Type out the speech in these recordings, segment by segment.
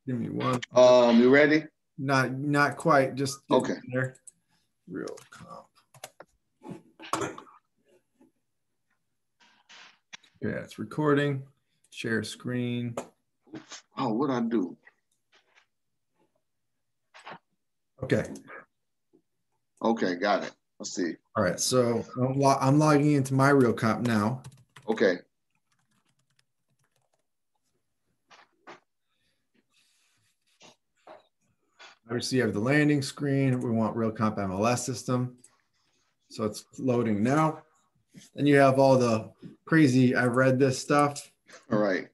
Give me one. You ready? Not quite. Just okay. There. Real comp. Okay, it's recording. Share screen. Oh, what'd I do? Okay. Okay, got it. Let's see. All right, so I'm logging into my real comp now. Okay. Obviously, you have the landing screen. We want real comp MLS system. So it's loading now. And you have all the crazy, I read this stuff. All right.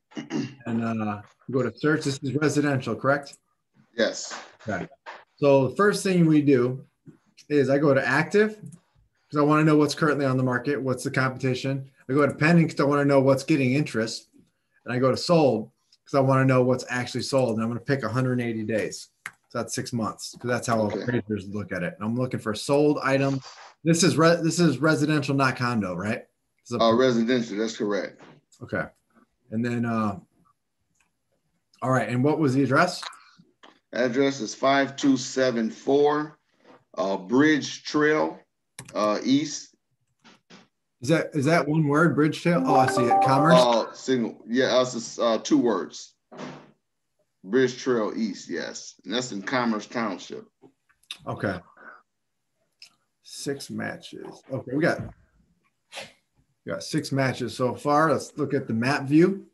And go to search. This is residential, correct? Yes. Okay. So the first thing we do is I go to active because I want to know what's currently on the market. What's the competition? I go to pending because I want to know what's getting interest. And I go to sold because I want to know what's actually sold. And I'm going to pick 180 days. So that's 6 months because that's how appraisers look at it. And I'm looking for sold item. This is residential, not condo, right? Residential. That's correct. Okay. And then, all right. And what was the address? Address is 5274 Bridge Trail East. Is that one word, Bridge Trail? Oh, I see it. Commerce. Single. Yeah, it's 2 words. Bridge Trail East. Yes, and that's in Commerce Township. Okay. 6 matches. Okay, we got 6 matches so far. Let's look at the map view.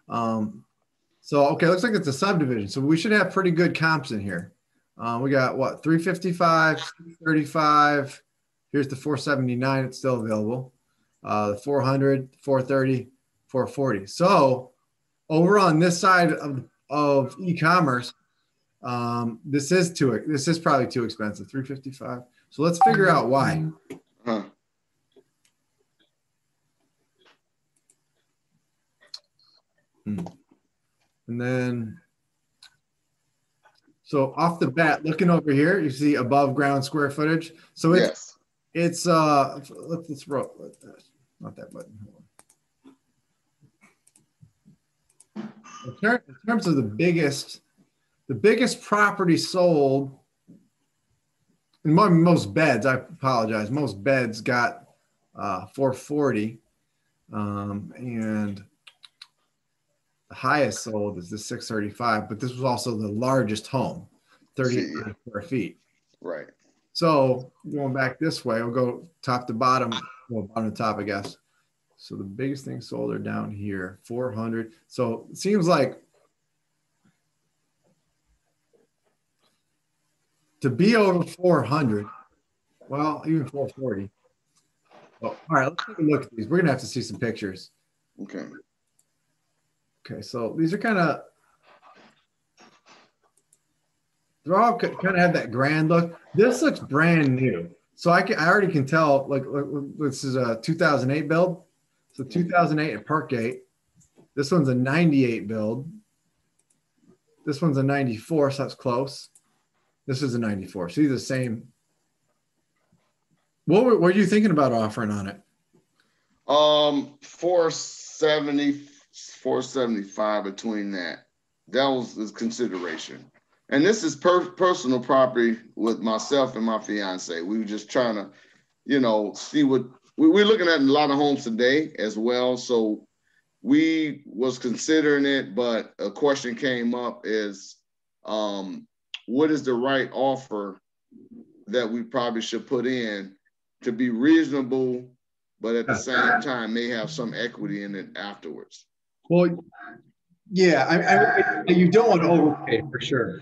So, okay, looks like it's a subdivision. So we should have pretty good comps in here. We got what, 355, 35. Here's the 479. It's still available. The 400, 430, 440. So over on this side of e-commerce, this is probably too expensive, 355. So let's figure out why. Huh. And then, so off the bat, looking over here, you see above ground square footage. So it's let's roll. Not that button. In terms of the biggest property sold, and most beds, I apologize, most beds got 440, and the highest sold is the 635, but this was also the largest home, 30 square feet. Right. So going back this way, we'll go top to bottom, well, bottom to top, I guess. So the biggest thing sold are down here, 400. So it seems like to be over 400, well, even 440. Well, all right, let's take a look at these. We're going to have to see some pictures. Okay. Okay, so these are kind of, they're all kind of have that grand look. This looks brand new. So I already can tell, like this is a 2008 build. So 2008 at Parkgate. This one's a 98 build. This one's a 94, so that's close. This is a 94. So these are the same. What were you thinking about offering on it? 470, 475 between that. That was the consideration. And this is personal property with myself and my fiance. We were just trying to, see what we're looking at a lot of homes today as well. So we was considering it, but a question came up is, what is the right offer that we probably should put in to be reasonable, but at the same time may have some equity in it afterwards? Well, yeah, you don't want to overpay for sure.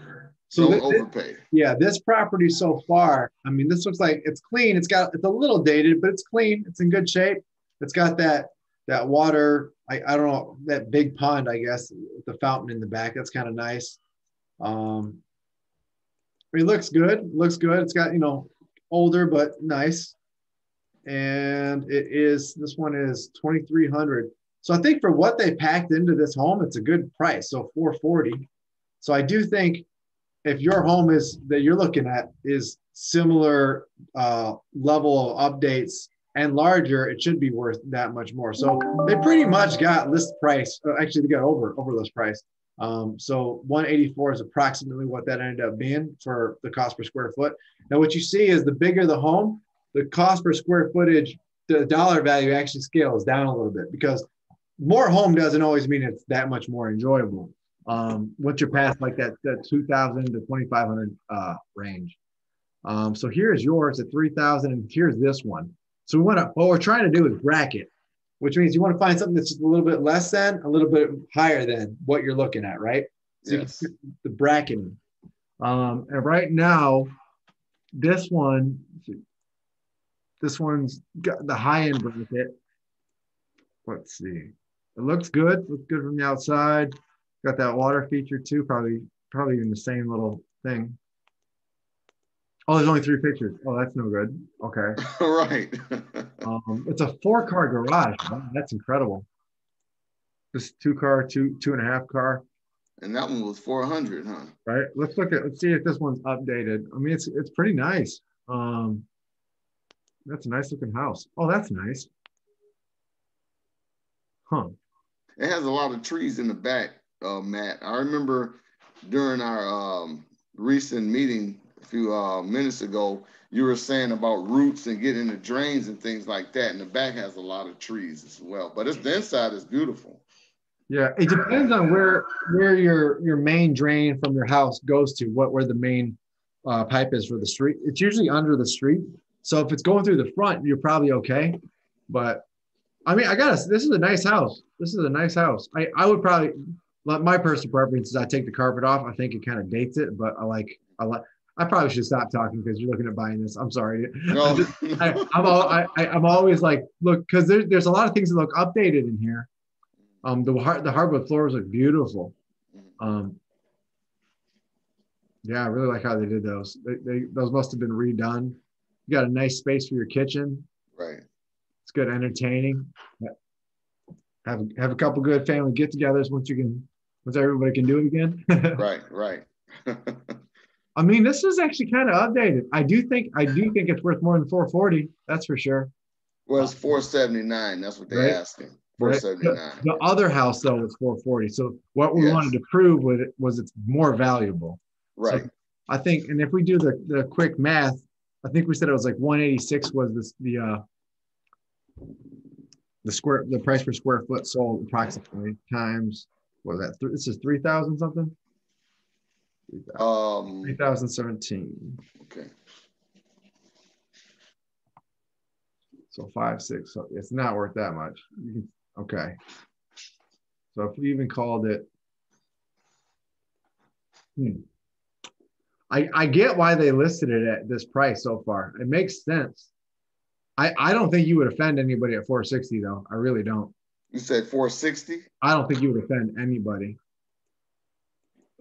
So don't overpay. Yeah, this property so far, I mean, this looks like it's clean. It's a little dated, but it's clean. It's in good shape. It's got that water. I don't know, that big pond, I guess, with the fountain in the back. That's kind of nice. It looks good. It's got, older but nice. And this one is 2,300. So I think for what they packed into this home, it's a good price. So 440. So I do think if your home that you're looking at is similar level of updates and larger, it should be worth that much more. So they pretty much got list price. Actually, they got over list price So 184 is approximately what that ended up being for the cost per square foot. Now, what you see is the bigger the home, the cost per square footage, the dollar value actually scales down a little bit because more home doesn't always mean it's that much more enjoyable. Once you're past like that 2,000 to 2,500 range. So here's yours at 3,000, and here's this one. So what we're trying to do is bracket, which means you want to find something that's just a little bit less than, a little bit higher than what you're looking at, right? So Yes. you can the bracketing. And right now, this one's got the high end bracket. Let's see. It looks good. Looks good from the outside. Got that water feature too. Probably even the same little thing. Oh, there's only 3 pictures. Oh, that's no good. Okay. Right. It's a 4-car garage. Wow, that's incredible. This 2-car, 2.5 car. And that one was 400, huh? Right. Let's see if this one's updated. I mean, it's pretty nice. That's a nice looking house. Oh, that's nice. Huh. It has a lot of trees in the back, Matt. I remember during our recent meeting a few minutes ago, you were saying about roots and getting the drains and things like that. And the back has a lot of trees as well. But the inside is beautiful. Yeah, it depends on where your main drain from your house goes to, where the main pipe is for the street. It's usually under the street. So if it's going through the front, you're probably okay. But I mean, this is a nice house. This is a nice house. I would probably, my personal preference is I take the carpet off. I think it kind of dates it, but I probably should stop talking because you're looking at buying this. I'm sorry. No. I'm always like, look, because there's a lot of things that look updated in here. The hardwood floors look beautiful. Yeah, I really like how they did those. Those must have been redone. You got a nice space for your kitchen. Right. It's good entertaining. Have a couple good family get-togethers once everybody can do it again. Right. I mean, this is actually kind of updated. I do think it's worth more than 440. That's for sure. Well, it's 479. That's what they're asking. 479. The other house though was 440. So what we wanted to prove with it was it's more valuable. Right. So I think, and if we do the quick math, I think we said it was like 186 was the price per square foot sold approximately times, what was that? This is 3,000 something? 3,017. Okay. So 5, 6. So it's not worth that much. Okay. So if we even called it, I get why they listed it at this price so far. It makes sense. I don't think you would offend anybody at 460 though. I really don't. You said 460? I don't think you would offend anybody.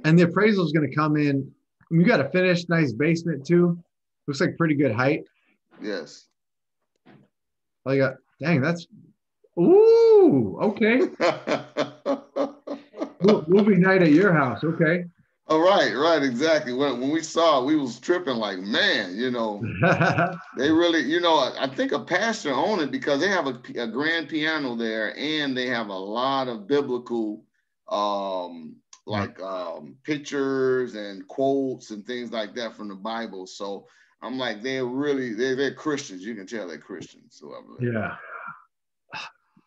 And the appraisal is going to come in. You got a finished nice basement too. Looks like pretty good height. Yes. Dang, that's, ooh, okay. Movie night at your house. Okay. Oh, right, exactly. When we saw it, we was tripping like, man, they really, I think a pastor owned it because they have a grand piano there and they have a lot of biblical, pictures and quotes and things like that from the Bible. So I'm like, they're Christians. You can tell they're Christians. Yeah.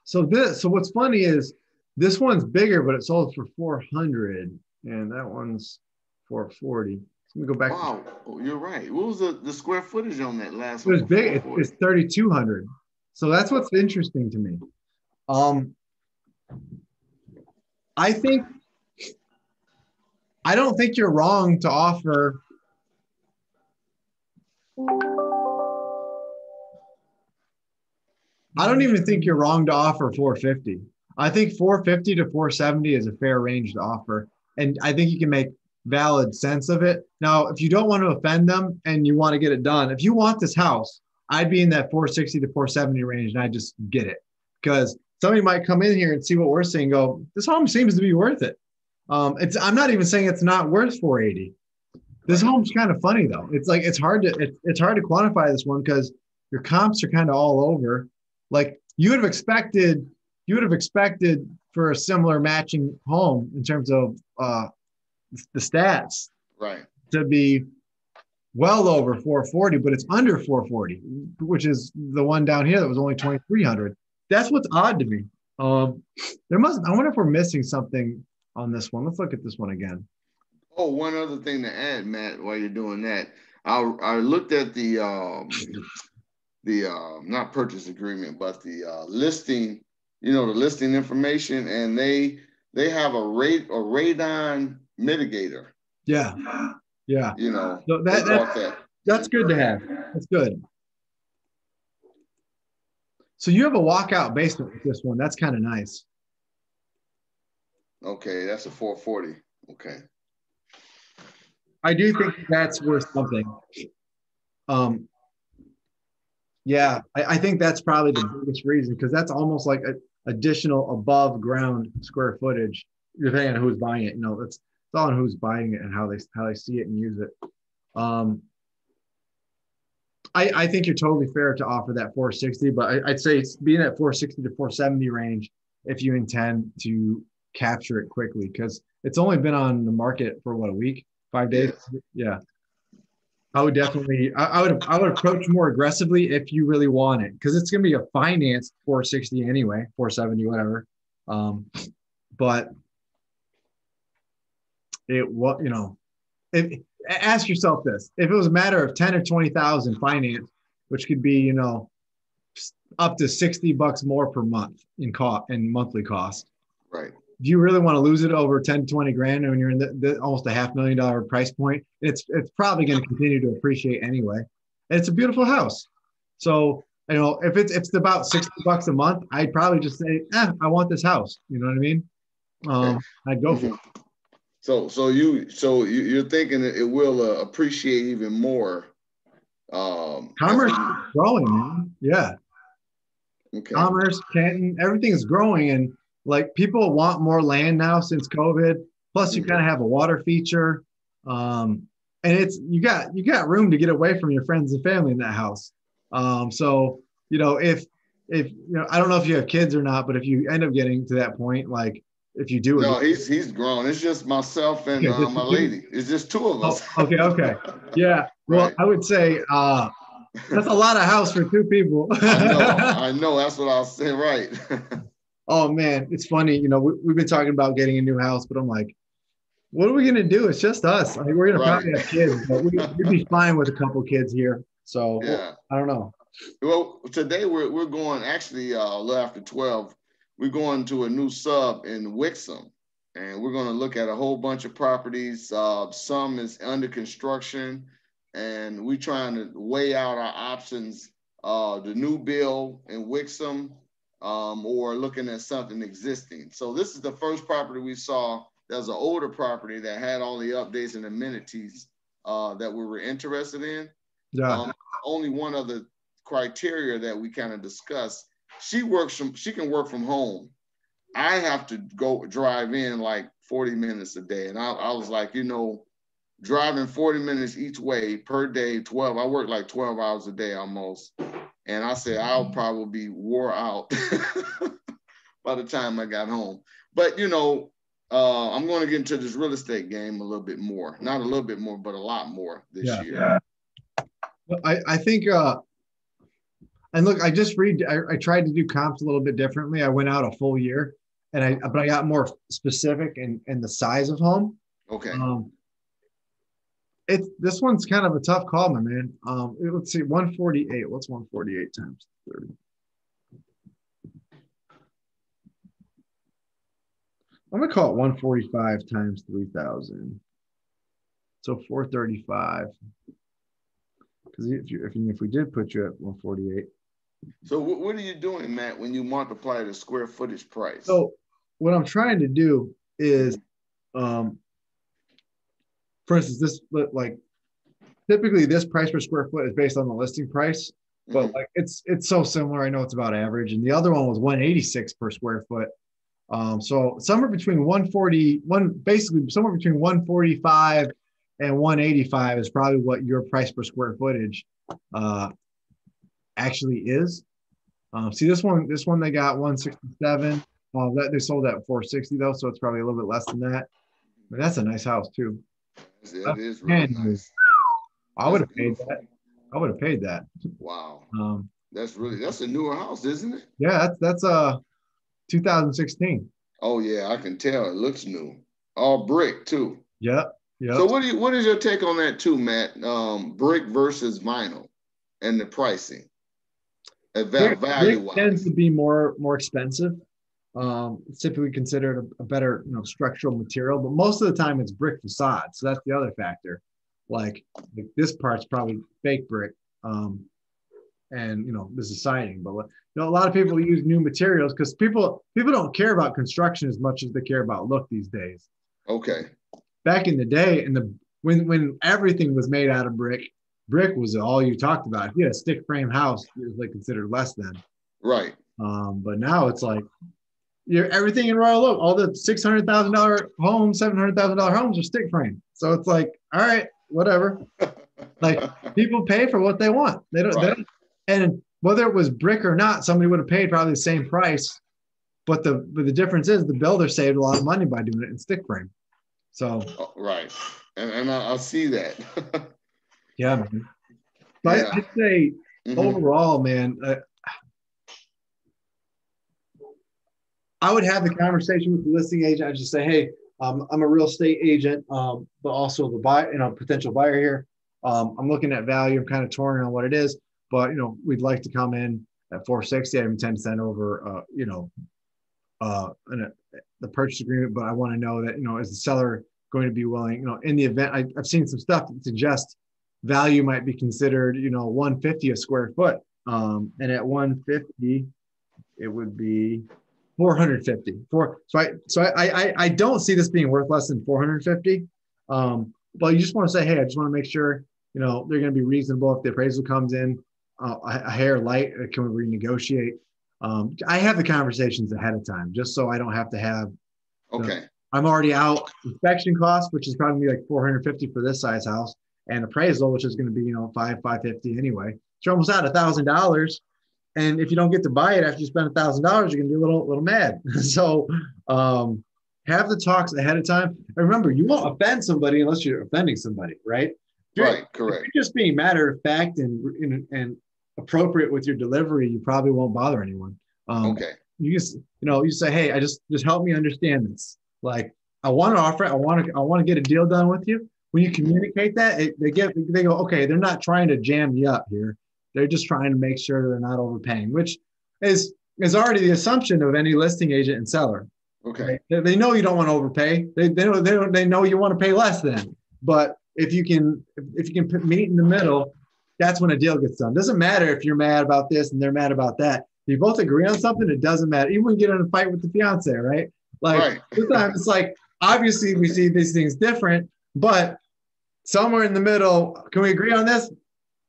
So what's funny is this one's bigger, but it sold for 400. And that one's 440. Let me go back. Wow, you're right. What was the square footage on that last one? It was big. It's 3,200. So that's what's interesting to me. I don't think you're wrong to offer. I don't even think you're wrong to offer 450. I think 450 to 470 is a fair range to offer. And I think you can make valid sense of it. Now, if you don't want to offend them and you want to get it done, if you want this house, I'd be in that 460 to 470 range and I just get it. Because somebody might come in here and see what we're saying, go, this home seems to be worth it. I'm not even saying it's not worth 480. This home's kind of funny though. It's like, it's hard to quantify this one because your comps are kind of all over. Like you would have expected for a similar matching home in terms of the stats Right. to be well over 440, but it's under 440, which is the one down here that was only 2,300. That's what's odd to me. I wonder if we're missing something on this one. Let's look at this one again. Oh, one other thing to add, Matt, while you're doing that, I looked at the not purchase agreement, but the listing, the listing information, and they have a radon mitigator. Yeah. Yeah. So that's good to have. That's good. So you have a walkout basement with this one. That's kind of nice. Okay, that's a 440. Okay. I do think that's worth something. Yeah, I think that's probably the biggest reason, because that's almost like an additional above ground square footage, depending on who's buying it. It's all on who's buying it and how they see it and use it. I think you're totally fair to offer that 460, but I'd say it's being at 460 to 470 range if you intend to capture it quickly, because it's only been on the market for a week, 5 days. Yeah. I would definitely, I would approach more aggressively if you really want it, because it's going to be a financed 460 anyway, 470, whatever. But ask yourself this: if it was a matter of 10 or 20,000 finance, which could be, up to $60 more per month in monthly cost. Right. Do you really want to lose it over 10 to 20 grand when you're in the almost $500,000 price point? It's probably going to continue to appreciate anyway. And it's a beautiful house. So, if it's about $60 a month, I'd probably just say, I want this house. You know what I mean? I'd go for it. So you're thinking that it will appreciate even more. Commerce is growing, man. Yeah. Okay. Commerce, Canton, everything is growing, and like people want more land now since COVID. Plus, you kind of have a water feature, and you got room to get away from your friends and family in that house. So if I don't know if you have kids or not, but if you end up getting to that point, like if you do, no, he's grown. It's just myself and my lady. It's just two of us. Oh, okay, yeah. Well, right. I would say that's a lot of house for two people. I know. That's what I was saying. Right. Oh man, it's funny. We've been talking about getting a new house, but I'm like, what are we gonna do? It's just us. I mean, we're gonna probably have kids, but we'd be fine with a couple kids here. So yeah. I don't know. Well, today we're going actually a little after 12. We're going to a new sub in Wixom, and we're going to look at a whole bunch of properties. Some is under construction, and we're trying to weigh out our options. The new build in Wixom. Or looking at something existing. So this is the first property we saw. There's an older property that had all the updates and amenities that we were interested in. Yeah. Only one other criteria that we kind of discussed. She can work from home. I have to go drive in like 40 minutes a day. And I was like, driving 40 minutes each way per day, 12. I work like 12 hours a day almost. And I said, I'll probably be wore out by the time I got home. But, I'm going to get into this real estate game a little bit more. Not a little bit more, but a lot more this year. Well, I think, and look, I tried to do comps a little bit differently. I went out a full year, but I got more specific in the size of home. Okay. This one's kind of a tough call, my man. Let's see, 148. What's 148 times 30? I'm gonna call it 145 times 3,000. So 435. Because if we did put you at 148. So what are you doing, Matt, when you multiply the square footage price? So what I'm trying to do is, for instance, typically this price per square foot is based on the listing price, but like it's so similar. I know it's about average, and the other one was 186 per square foot. So somewhere between 145 and 185 is probably what your price per square footage actually is. See this one they got 167. That they sold that at 460 though, so it's probably a little bit less than that. But that's a nice house too. It is really nice. I would have paid that. I would have paid that. Wow. Um, that's a newer house, isn't it? yeah, that's 2016. Oh yeah, I can tell. It looks new. All brick too. Yep. Yep. So what is your take on that too, Matt? Brick versus vinyl and the pricing. Value wise. Tends to be more expensive. It's typically considered a better, structural material, but most of the time it's brick facade. So that's the other factor. Like this part's probably fake brick, and this is siding. But a lot of people use new materials because people don't care about construction as much as they care about look these days. Okay. Back in the day, when everything was made out of brick was all you talked about. If you had a stick frame house, it was like considered less than. Right. But now it's like everything in Royal Oak, all the $600,000 homes, $700,000 homes are stick frame. So it's like, all right, whatever. Like people pay for what they want. They don't, and whether it was brick or not, somebody would have paid probably the same price. But the difference is the builder saved a lot of money by doing it in stick frame. So right, and I see that. Yeah, man. But I'd say overall, man, I would have the conversation with the listing agent. I'd just say, hey, I'm a real estate agent, but also the potential buyer here. I'm looking at value. I'm kind of torn on what it is, but we'd like to come in at 460. I intend to send over, the purchase agreement, but I want to know that is the seller going to be willing? In the event, I've seen some stuff that suggests value might be considered, $150 a square foot, and at $150, it would be $450. So I don't see this being worth less than $450. But you just want to say, hey, I just want to make sure they're going to be reasonable. If the appraisal comes in a hair light, can we renegotiate? I have the conversations ahead of time just so I don't have to have. Okay. I'm already out inspection costs, which is probably like $450 for this size house, and appraisal, which is going to be $550 anyway. So you're almost out $1,000. And if you don't get to buy it after you spend $1,000, you're going to be a little mad. So have the talks ahead of time. And remember, you won't offend somebody unless you're offending somebody, right? Right, correct. If you're just being matter of fact and appropriate with your delivery, you probably won't bother anyone. Okay. You just you say, hey, just help me understand this. Like I want to offer it. I want to get a deal done with you. When you communicate that, they go, okay, they're not trying to jam you up here. They're just trying to make sure they're not overpaying, which is already the assumption of any listing agent and seller. Okay. Right? They know you don't want to overpay. They know you want to pay less than. But if you can meet in the middle, that's when a deal gets done. Doesn't matter if you're mad about this and they're mad about that. If you both agree on something, it doesn't matter. Even when you get in a fight with the fiance, right? Like sometimes it's like obviously we see these things different, but somewhere in the middle, can we agree on this?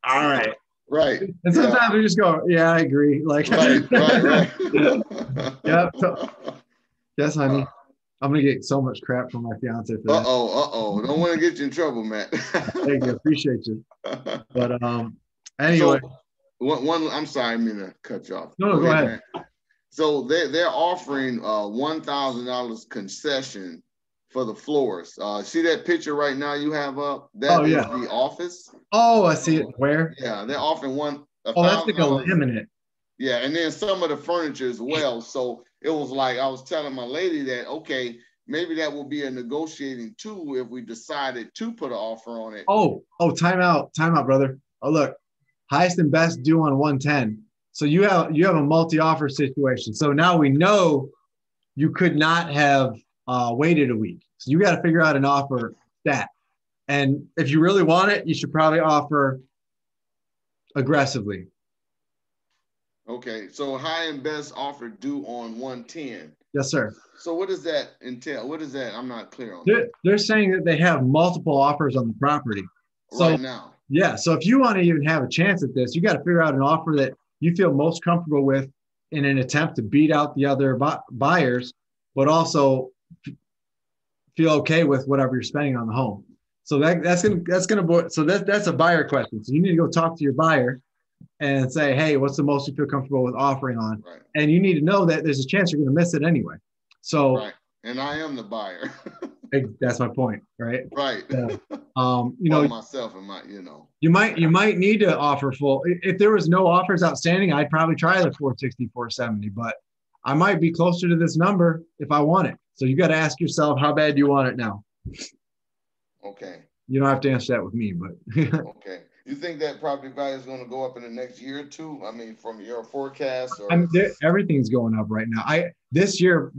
All right. Right. And sometimes we just go, yeah, I agree. Like, right. Yeah. So, yes, honey. I'm gonna get so much crap from my fiance for that. Don't want to get you in trouble, Matt. Thank you, appreciate you. But anyway. So, one. I'm sorry, I'm gonna cut you off. No, go ahead. Man. So they're offering $1,000 concession for the floors. See that picture right now you have up? That is the office. Oh, I see it. Where? Yeah, they're offering that's like a laminate. Yeah, and then some of the furniture as well. So it was like I was telling my lady that, okay, maybe that will be a negotiating tool if we decided to put an offer on it. Oh, time out, brother. Oh, look, highest and best due on 110. So you have a multi-offer situation. So now we know you could not have waited a week. So you got to figure out an offer stat. And if you really want it, you should probably offer aggressively. Okay, so high and best offer due on 110. Yes, sir. So what does that entail? What is that? I'm not clear on. They're saying that they have multiple offers on the property. Right now. Yeah, so if you want to even have a chance at this, you got to figure out an offer that you feel most comfortable with in an attempt to beat out the other buyers, but also feel okay with whatever you're spending on the home. So that's a buyer question. So you need to go talk to your buyer and say, hey, what's the most you feel comfortable with offering on? Right. And you need to know that there's a chance you're going to miss it anyway. So, right. And I am the buyer. that's my point, right? Right. So, Myself and my, you might need to offer full. If there was no offers outstanding, I'd probably try the 460, 470, but I might be closer to this number if I want it. So you got to ask yourself, how bad do you want it now? Okay. You don't have to answer that with me, but okay. You think that property value is going to go up in the next year or two? I mean, from your forecast, or everything's going up right now. This year,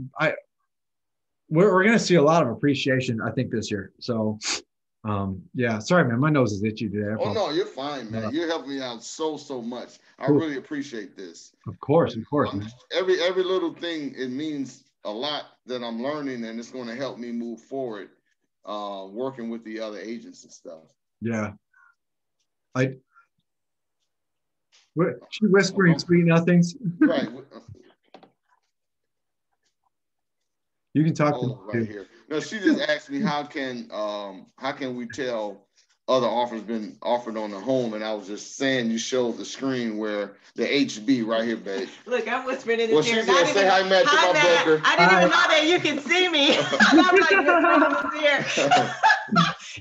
we're going to see a lot of appreciation, I think, this year. So, yeah. Sorry, man, my nose is itchy today. Oh no, you're fine, man. You're helping me out so much. I Cool. really appreciate this. Of course. Every little thing, it means a lot that I'm learning, and it's going to help me move forward. Working with the other agents and stuff. Yeah. She whispering sweet nothings. Right. You can talk to right here. No, she just asked me how can we tell other offers been offered on the home, and I was just saying you showed the screen where the HB right here, babe. Look, I'm whispering in well, his ear. Well, she's say hi, Matt, to my broker. I didn't even know that you can see me. I'm like whispering in his ear.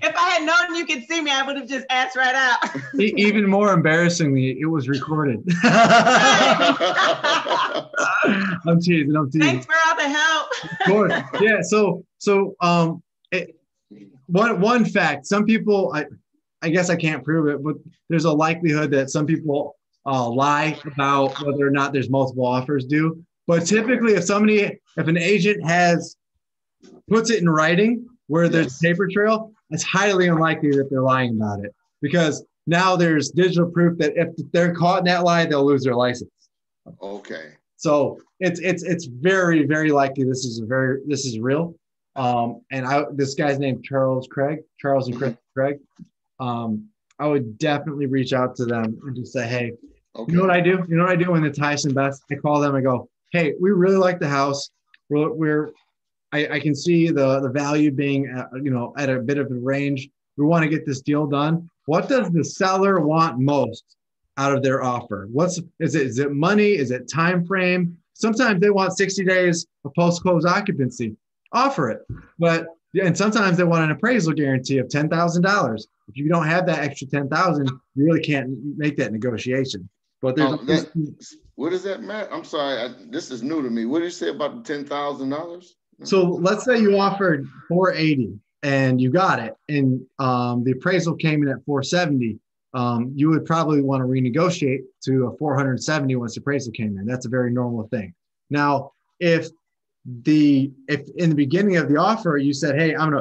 If I had known you could see me, I would have just asked right out. Even more embarrassingly, it was recorded. I'm teasing. Thanks for all the help. Of course. Yeah. So one fact, some people, I guess I can't prove it, but there's a likelihood that some people lie about whether or not there's multiple offers due. But typically, if an agent puts it in writing where there's a paper trail, it's highly unlikely that they're lying about it, because now there's digital proof that if they're caught in that lie, they'll lose their license. Okay. So it's very, very likely this is real. This guy's named Charles and Chris Craig. I would definitely reach out to them and just say, hey, you know what I do? You know what I do when it's highest and best? I call them. I go, hey, we really like the house. I can see the value being, at a bit of a range. We want to get this deal done. What does the seller want most out of their offer? Is it money? Is it time frame? Sometimes they want 60 days of post-close occupancy. Offer it. And sometimes they want an appraisal guarantee of $10,000. If you don't have that extra $10,000, you really can't make that negotiation. But what is that, Matt? I'm sorry, this is new to me. What did you say about the $10,000? So let's say you offered $480 and you got it, and the appraisal came in at $470. You would probably want to renegotiate to a $470 once the appraisal came in. That's a very normal thing. Now, if in the beginning of the offer you said, hey, I'm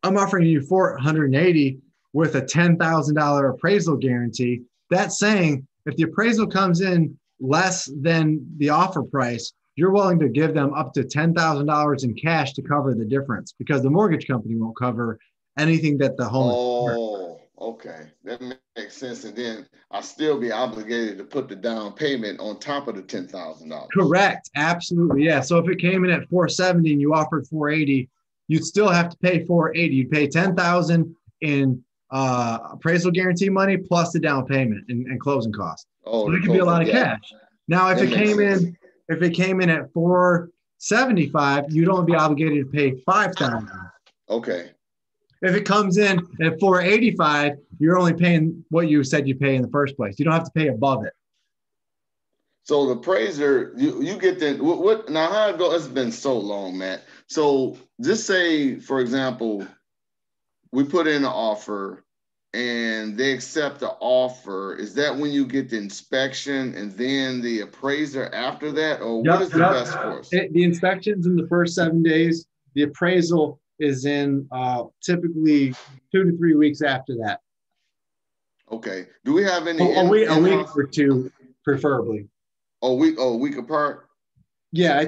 offering you $480 with a $10,000 appraisal guarantee, that's saying if the appraisal comes in less than the offer price, you're willing to give them up to $10,000 in cash to cover the difference, because the mortgage company won't cover anything that the home. Oh, okay. That makes sense. And then I'll still be obligated to put the down payment on top of the $10,000. Correct. Absolutely. Yeah. So if it came in at $470 and you offered $480, you'd still have to pay $480. You'd pay $10,000 in appraisal guarantee money plus the down payment and closing costs. So it could be a lot of cash. Now, if it came in at $475, you'd only be obligated to pay $5,000. Okay. If it comes in at $485, you're only paying what you said you pay in the first place. You don't have to pay above it. So the appraiser, you get that. What now? How it go? It's been so long, Matt. So just say, for example, we put in an offer and they accept the offer. Is that when you get the inspection and then the appraiser after that, or what is the best course? The inspection's in the first 7 days. The appraisal is in typically 2 to 3 weeks after that. Okay. Do we have any? A week or two, preferably. A week apart. Yeah,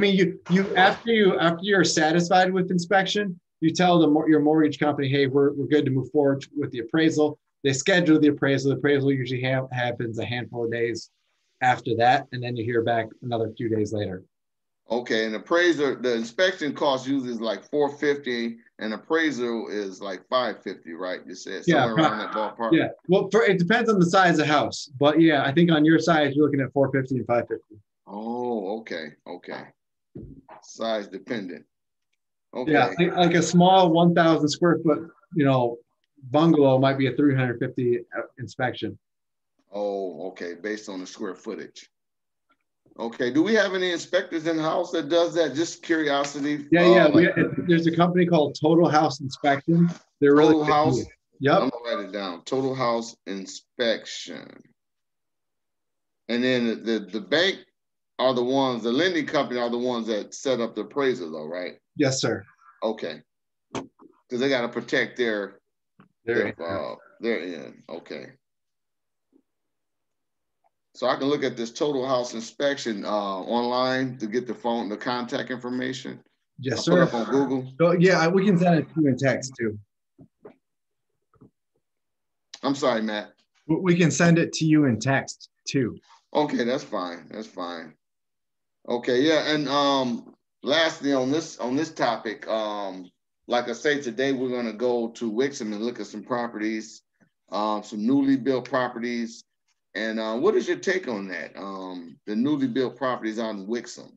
you after you're satisfied with inspection, you tell your mortgage company, hey, we're good to move forward with the appraisal. They schedule the appraisal. The appraisal usually happens a handful of days after that, and then you hear back another few days later. Okay, and appraiser, the inspection cost usually is like $450, and appraisal is like $550, right? You said Yeah, somewhere around that ballpark. yeah. Well, it depends on the size of the house, but yeah, I think on your size you're looking at 450 and 550. Oh, okay, okay. Size dependent. Okay. Yeah, like a small 1,000 square foot, bungalow might be a 350 inspection. Oh, okay, based on the square footage. Okay, do we have any inspectors in the house that does that? Just curiosity. Yeah. There's a company called Total House Inspection. They're really Total House. Yep. I'm gonna write it down. Total House Inspection. And then the bank are the ones, the lending company are the ones that set up the appraisal, though, right? Yes, sir. Okay. Because they got to protect their end. Okay. So I can look at this Total House Inspection online to get the contact information. Yes, I'll sir. put it up on Google. So yeah, we can send it to you in text too. I'm sorry, Matt. We can send it to you in text too. Okay, that's fine. That's fine. Okay, yeah, and lastly on this topic, like I say, today we're gonna go to Wixom and look at some properties, some newly built properties. And what is your take on that? The newly built properties on Wixom.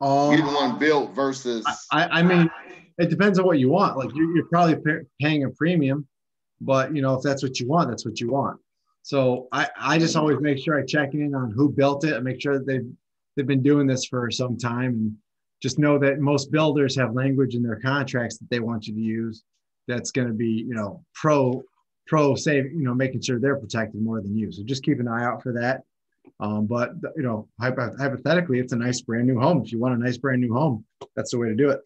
Getting one built versus. I mean, it depends on what you want. Like you're probably paying a premium, but if that's what you want, that's what you want. So I just always make sure I check in on who built it and make sure that they've been doing this for some time, and just know that most builders have language in their contracts that they want you to use. That's going to be, pro save, making sure they're protected more than you. So just keep an eye out for that. But hypothetically, it's a nice brand new home. If you want a nice brand new home, that's the way to do it.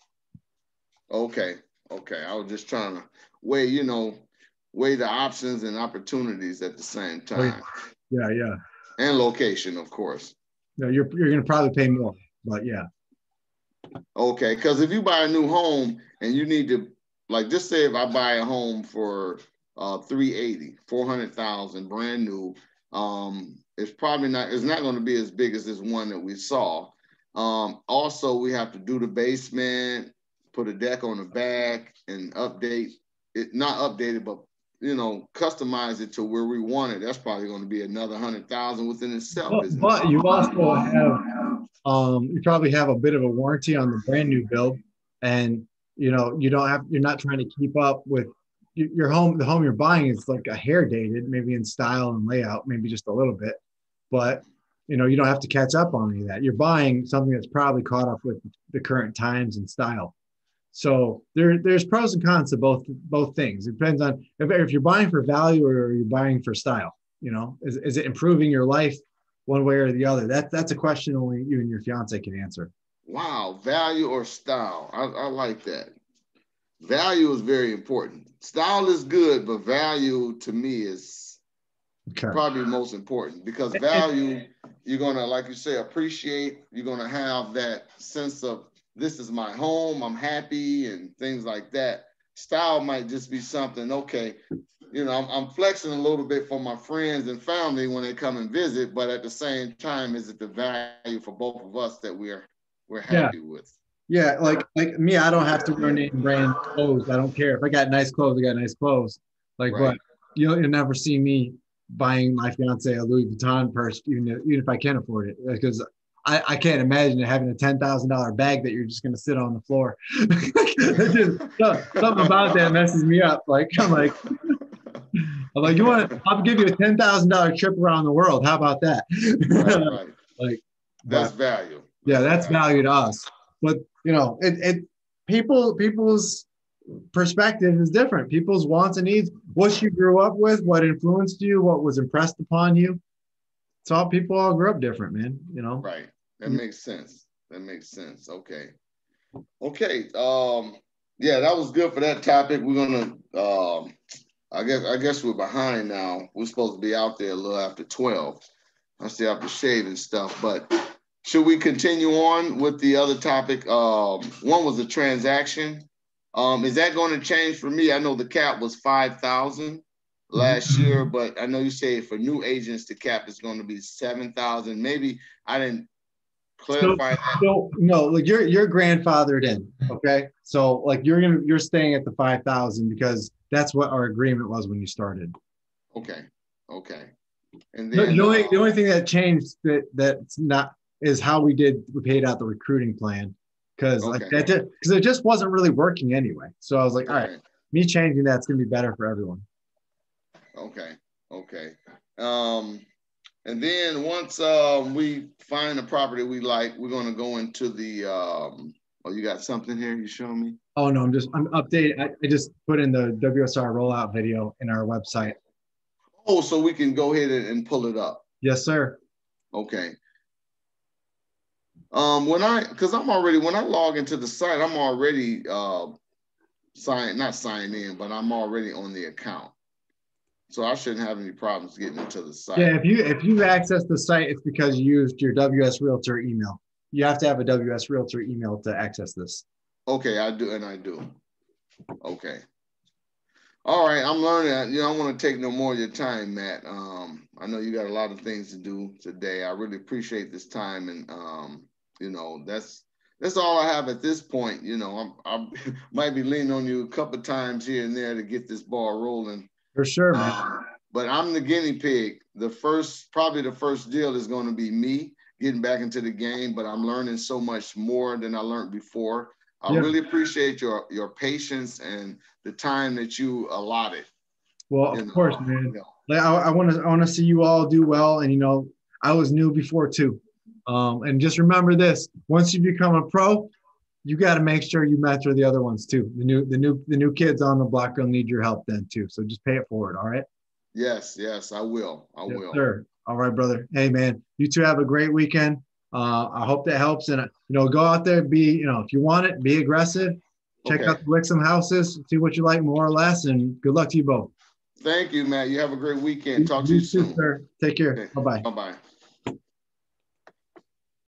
Okay. I was just trying to weigh the options and opportunities at the same time. Yeah. And location, of course. No, you're going to probably pay more, but yeah. Okay, because if you buy a new home and you need to, like, just say if I buy a home for $400,000 brand new, it's not going to be as big as this one that we saw. Also, we have to do the basement, put a deck on the back, and update it, not update it, but customize it to where we want it. That's probably going to be another $100,000 within itself. But you also have, you probably have a bit of a warranty on the brand new build, and you're not trying to keep up with your home. The home you're buying is like a hair dated, maybe in style and layout, maybe just a little bit, but you don't have to catch up on any of that. You're buying something that's probably caught up with the current times and style. So there's pros and cons to both things. It depends on if you're buying for value or you're buying for style. Is it improving your life one way or the other? That's a question only you and your fiance can answer. Wow, value or style? I like that. Value is very important. Style is good, but value to me is probably most important, because value, you're gonna, like you say, appreciate. You're gonna have that sense of, this is my home, I'm happy, and things like that. Style might just be something, okay, I'm flexing a little bit for my friends and family when they come and visit, but at the same time, is it the value for both of us that we're happy with? Yeah, like me, I don't have to wear name brand clothes. I don't care. If I got nice clothes, I got nice clothes. Like, right. But you'll never see me buying my fiance a Louis Vuitton purse, even if I can afford it, because I can't imagine having a $10,000 bag that you're just going to sit on the floor. Something about that messes me up. I'm like, I'll give you a $10,000 trip around the world. How about that? Right. That's value. Yeah, that's value to us. But people's perspective is different. People's wants and needs, what you grew up with, what influenced you, what was impressed upon you. It's all, people all grew up different, man. Right. That makes sense. Okay. Yeah, that was good for that topic. We're gonna I guess we're behind now. We're supposed to be out there a little after 12. I still have to shave and stuff, but should we continue on with the other topic? One was the transaction. Is that going to change for me? I know the cap was 5,000 last year, but I know you say for new agents, the cap is going to be 7,000. Maybe I didn't clarify that. So no, like you're grandfathered in, okay? So like you're staying at the 5,000 because that's what our agreement was when you started. Okay. And then The only thing that changed that's not is how we paid out the recruiting plan, because it just wasn't really working anyway. So I was like, all right, me changing that's gonna be better for everyone. Okay. And then once we find a property we like, we're gonna go into the oh, you got something here you showing me? Oh no, I'm updating. I just put in the WSR rollout video in our website. Oh, so we can go ahead and pull it up. Yes, sir. Okay. When I log into the site, I'm already not signed in, but I'm already on the account. So I shouldn't have any problems getting into the site. Yeah, if you access the site, it's because you used your WS Realtor email. You have to have a WS Realtor email to access this. Okay, I do. Okay. All right, I'm learning. I don't want to take no more of your time, Matt. I know you got a lot of things to do today. I really appreciate this time, and that's all I have at this point. I might be leaning on you a couple of times here and there to get this ball rolling. For sure, man. But I'm the guinea pig. Probably the first deal is going to be me getting back into the game, but I'm learning so much more than I learned before. I really appreciate your patience and the time that you allotted. Well, of course, man. Like, I want to see you all do well, and I was new before too. And just remember this: once you become a pro, you got to make sure you mentor the other ones too. The new kids on the block will need your help then too. So just pay it forward. All right. Yes, I will. I will. Sir. All right, brother. Hey, man. You two have a great weekend. I hope that helps. And go out there, if you want it, be aggressive. Check out the Wixom houses, see what you like more or less, and good luck to you both. Thank you, Matt. You have a great weekend. Talk to you soon. Sir. Take care. Okay. Bye-bye. Bye-bye.